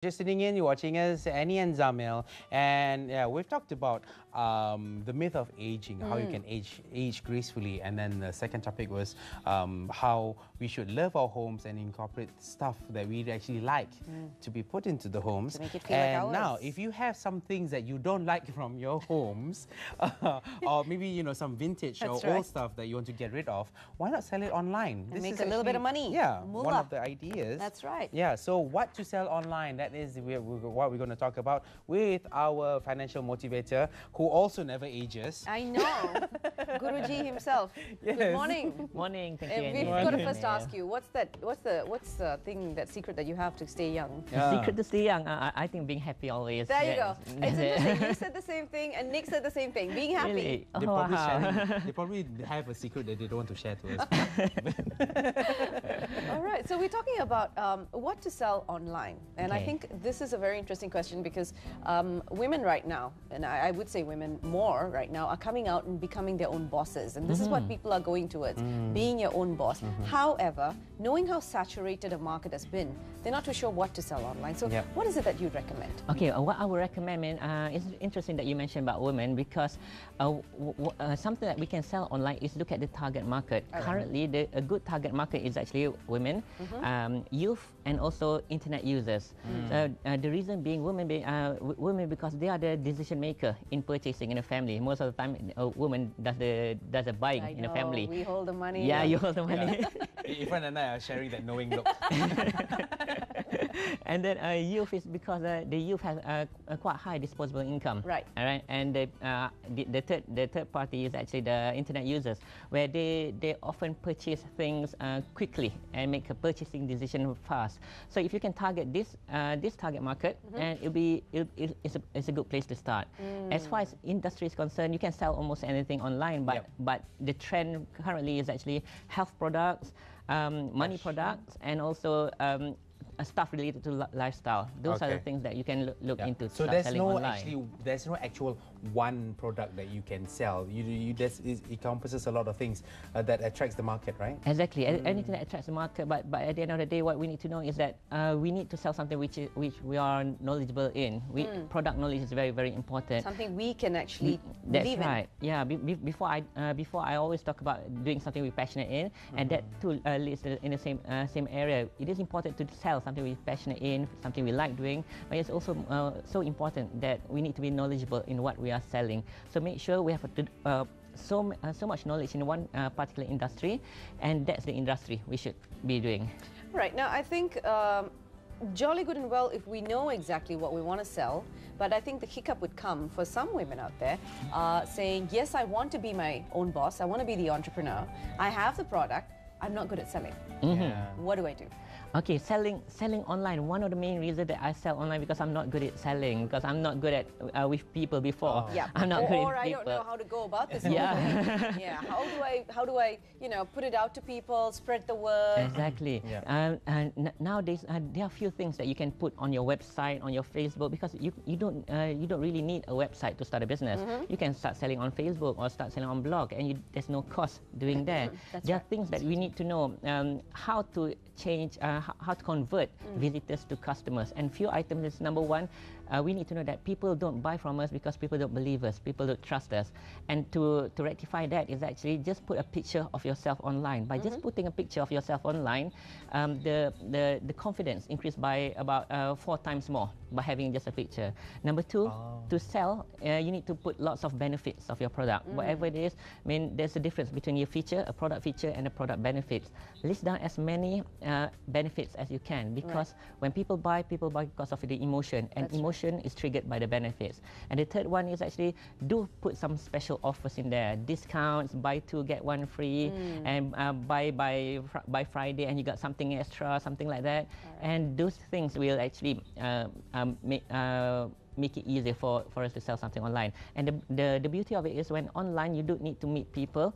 Just sitting in, you're watching us, Annie and Zamil, and yeah, we've talked about the myth of aging, how you can age gracefully, and then the second topic was how we should love our homes and incorporate stuff that we actually like to be put into the homes. To make it feel and like now, ours. if you have some things that you don't like from your homes, or maybe some vintage or old stuff that you want to get rid of, why not sell it online? And make a little bit of money. Yeah, Moolah. one of the ideas. That's right. Yeah, so what to sell online, that is what we're going to talk about with our financial motivator, who also never ages. I know. Guruji himself. Yes. Good morning. Morning, thank you. We've Annie. got to first ask you, what's the thing, that secret that you have to stay young? Yeah. Secret to stay young, I think being happy always. There you go. Yes. It's interesting. You said the same thing, and Nick said the same thing. Being happy. Really? They Oh, probably, wow. they probably have a secret that they don't want to share to us. All right. So we're talking about what to sell online, and I Okay. think this is a very interesting question because women right now, and I would say women more right now, are coming out and becoming their own bosses, and this is what people are going towards, being your own boss. However, knowing how saturated a market has been, they're not too sure what to sell online. So Yep. what is it that you'd recommend? Okay, what I would recommend, it's interesting that you mentioned about women because something that we can sell online is look at the target market. Currently, a good target market is actually women, youth, and also internet users. The reason being women because they are the decision maker in purchasing in a family. Most of the time, a woman does the buying in a family. We hold the money. Yeah, you hold the money. Irfan and I are sharing that knowing look. And then youth is because the youth has a quite high disposable income. Right. All right. And the third party is actually the internet users, where they often purchase things quickly and make a purchasing decision fast. So if you can target this target market, and it's a good place to start. As far as industry is concerned, you can sell almost anything online, but the trend currently is actually health products, money products, and also stuff related to lifestyle. Those are the things that you can look into. So start there's selling no online. there's no actual one product that you can sell. It encompasses a lot of things that attracts the market, right? Exactly, anything that attracts the market. But at the end of the day, what we need to know is that we need to sell something which we are knowledgeable in. Product knowledge is very, very important. Something we can actually That's believe right. Yeah. Before I always talk about doing something we're passionate in, and that too leads in the same area. It is important to sell something we're passionate in, something we like doing, but it's also so important that we need to be knowledgeable in what we are selling. So make sure we have so much knowledge in one particular industry, and that's the industry we should be doing. Right. Now, I think jolly good and well if we know exactly what we want to sell, but I think the hiccup would come for some women out there saying, yes, I want to be my own boss, I want to be the entrepreneur, I have the product, I'm not good at selling. What do I do? Okay, selling online. One of the main reasons that I sell online because I'm not good at selling, because I'm not good at with people before. Yeah, I'm not good or with I people. don't know how to go about this. Yeah. Yeah. How do I put it out to people, spread the word? Exactly. And nowadays there are a few things that you can put on your website, on your Facebook, because you don't really need a website to start a business. You can start selling on Facebook or start selling on blog, and there's no cost doing that. There are things that we need to know how to change, how to convert visitors to customers. And few items is number one, we need to know that people don't buy from us because people don't believe us, people don't trust us. And to rectify that is actually just put a picture of yourself online. By just putting a picture of yourself online, the confidence increased by about 4 times more by having just a picture. Number two, to sell, you need to put lots of benefits of your product. Whatever it is, I mean, there's a difference between your feature, a product feature, and a product benefits. List down as many benefits as you can, because when people buy because of the emotion, and emotion is triggered by the benefits. And the third one is actually do put some special offers in there, discounts, buy 2 get 1 free, and buy by Friday and you got something extra, something like that. And those things will actually make it easier for us to sell something online. And the beauty of it is when online you don't need to meet people.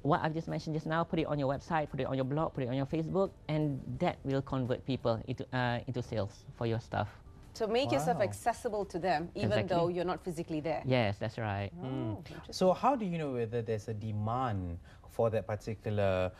What I've just mentioned just now, put it on your website, put it on your blog, put it on your Facebook, and that will convert people into sales for your stuff. So make yourself Wow. accessible to them, even Exactly. though you're not physically there. Yes, that's right. Oh, interesting. So how do you know whether there's a demand for that particular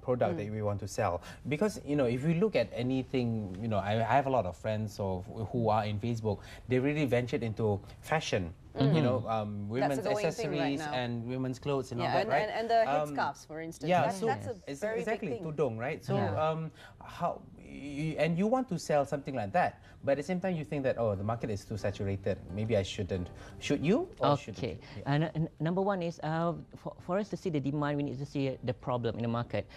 product that we want to sell? Because, you know, if you look at anything, you know, I have a lot of friends who are in Facebook, they really ventured into fashion. You know, women's a going thing right accessories now. and women's clothes and all Yeah, that, right? and the headscarves, for instance. Yeah, that's, so that's a it's very exactly big thing. tudung, right? So Yeah. and you want to sell something like that, but at the same time you think that, oh, the market is too saturated. Maybe I shouldn't. Should you? Or shouldn't Okay. you? Yeah. Number one is for us to see the demand, we need to see the problem in the market.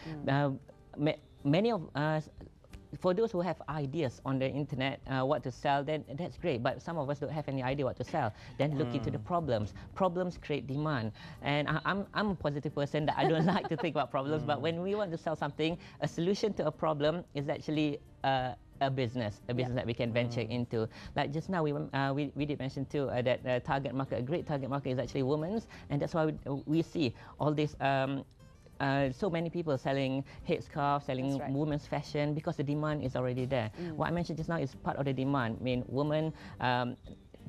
Many of us, for those who have ideas on the internet what to sell, then that's great. But some of us don't have any idea what to sell. Then look into the problems. Problems create demand. And I'm a positive person that I don't like to think about problems. But when we want to sell something, a solution to a problem is actually a business that we can venture into. Like just now, we did mention too that target market, a great target market is actually women's, and that's why we see all this. So many people selling headscarves, selling right. women's fashion, because the demand is already there. What I mentioned just now is part of the demand. I mean, women,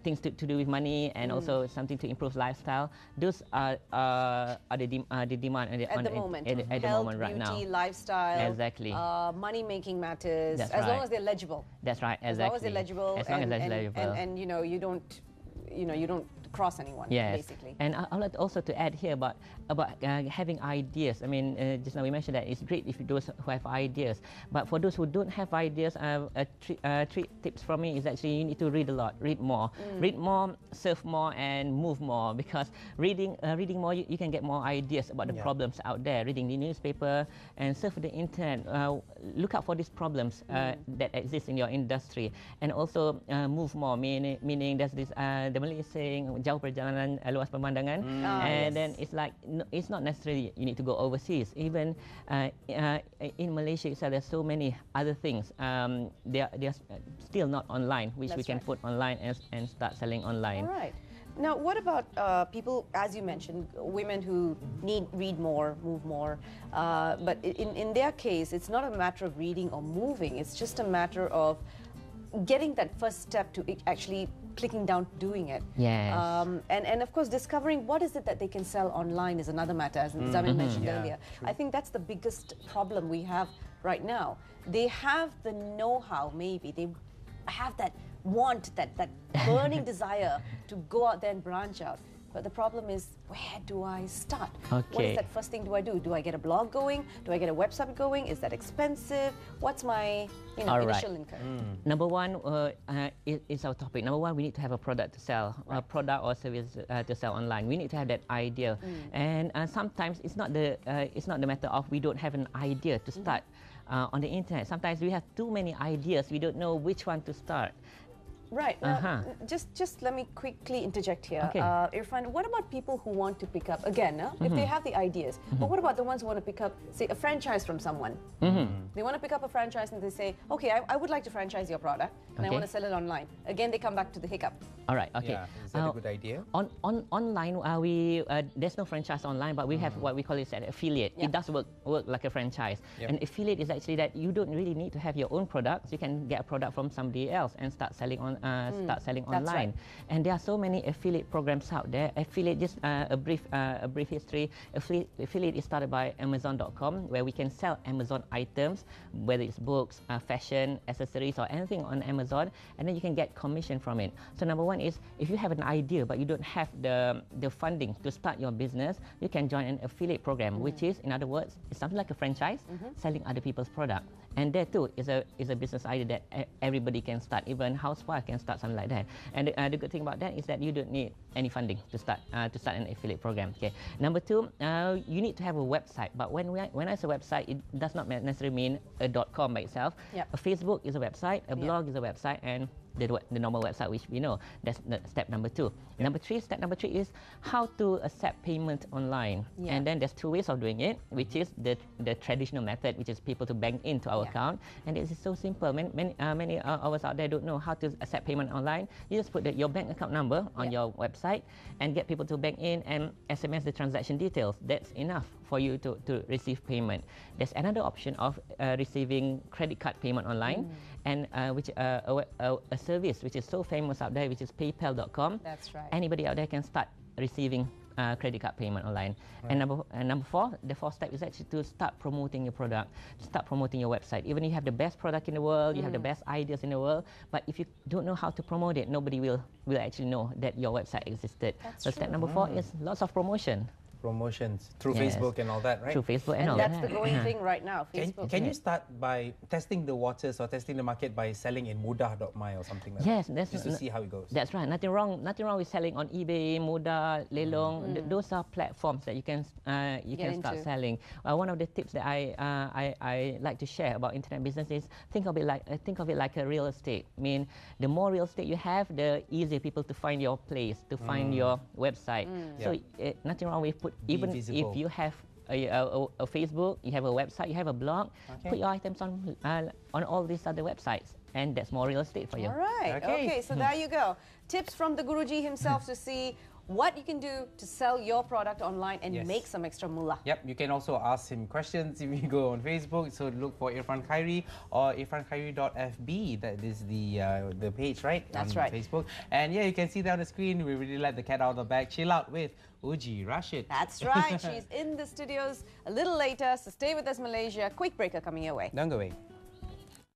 things to do with money and also something to improve lifestyle. Those are the demand At the moment, at the health, moment right beauty, now. lifestyle, Exactly. money-making matters, That's as long right. as they're legible. That's right. As Exactly. long as they're legible, As long as they're legible. and you know you don't cross anyone. Yes, Basically. and I'd like also to add here about having ideas. I mean, just now we mentioned that it's great if those who have ideas, but for those who don't have ideas, three tips from me is actually you need to read a lot, read more, surf more, and move more. Because reading more, you can get more ideas about the problems out there. Reading the newspaper and surf the internet, look out for these problems that exist in your industry, and also move more. Meaning there's this the Malay saying, jauh perjalanan luas pemandangan, and then it's like it's not necessarily you need to go overseas. Even in Malaysia itself, there's so many other things. They are still not online, which we That's can right. put online and start selling online. All right. Now, what about people, as you mentioned, women who read more, move more, but in their case, it's not a matter of reading or moving. It's just a matter of getting that first step to actually clicking down, doing it. Yes. And of course, discovering what is it that they can sell online is another matter, as Zamil mentioned Yeah, earlier. true. I think that's the biggest problem we have right now. They have the know-how, maybe. They have that want, that burning desire to go out there and branch out. But the problem is, where do I start? What Okay. is that first thing do I do? Do I get a blog going? Do I get a website going? Is that expensive? What's my All right. initial income? Number one is our topic. Number one, we need to have a product to sell, a product or service to sell online. We need to have that idea, and sometimes it's not the matter of we don't have an idea to start on the internet. Sometimes we have too many ideas. We don't know which one to start. Right. Now, just let me quickly interject here. Okay. Irfan, what about people who want to pick up, again, if they have the ideas, but what about the ones who want to pick up, say, a franchise from someone? They want to pick up a franchise and they say, okay, I would like to franchise your product and I Okay. want to sell it online. Again, they come back to the hiccup. All right. Okay. Yeah. Is that a good idea? Online, there's no franchise online, but we have what we call it an affiliate. Yeah. It does work like a franchise. Yep. An affiliate is actually that you don't really need to have your own products. You can get a product from somebody else and start selling That's online. right. And there are so many affiliate programs out there. Affiliate, just a brief history. Affiliate is started by Amazon.com, where we can sell Amazon items, whether it's books, fashion, accessories, or anything on Amazon, and then you can get commission from it. So number one is, if you have an idea but you don't have the funding to start your business, you can join an affiliate program, which is, in other words, it's something like a franchise, selling other people's product. And there too is a business idea that everybody can start. Even housewife can start something like that. And the good thing about that is that you don't need any funding to start an affiliate program. Okay. Number two, you need to have a website. But when I say website, it does not necessarily mean a .com by itself. Yep. A Facebook is a website. A blog is a website, and the normal website, which we know. That's step number two. Step number three is how to accept payment online. Yeah. And then there's two ways of doing it, which is the traditional method, which is people to bank into our account. And this is so simple. Many of us out there don't know how to accept payment online. You just put your bank account number on your website and get people to bank in and SMS the transaction details. That's enough for you to receive payment. There's another option of receiving credit card payment online, and which a service which is so famous out there, which is PayPal.com. That's right. Anybody out there can start receiving credit card payment online. Right. And number four, the fourth step is actually to start promoting your product, start promoting your website. Even if you have the best product in the world, you have the best ideas in the world, but if you don't know how to promote it, nobody will actually know that your website existed. So step number four is lots of promotions through Facebook and all that, right? Through Facebook and all that. that. That's the going thing right now, Facebook. Can you start by testing the waters or testing the market by selling in mudah.my or something like that? Yes, that's just to see how it goes. That's right. Nothing wrong with selling on eBay, Mudah, Lelong. Those are platforms that you can start selling. One of the tips that I like to share about internet business is think of it like a real estate. I mean, the more real estate you have, the easier people to find your place, to find your website. So nothing wrong with even visible. if you have a Facebook, you have a website, you have a blog, put your items on all these other websites, and that's more real estate for you. All right. Okay. So there you go. Tips from the Guruji himself to see what you can do to sell your product online and make some extra mullah. Yep, you can also ask him questions if you go on Facebook. So look for Irfan Khairi or irfankhairi.fb. That is the page, right? That's on right. Facebook. And yeah, you can see there on the screen. We really let the cat out of the bag. Chill out with Uji Rashid. That's right. She's in the studios a little later. So stay with us, Malaysia. Quick breaker coming your way. Don't go away.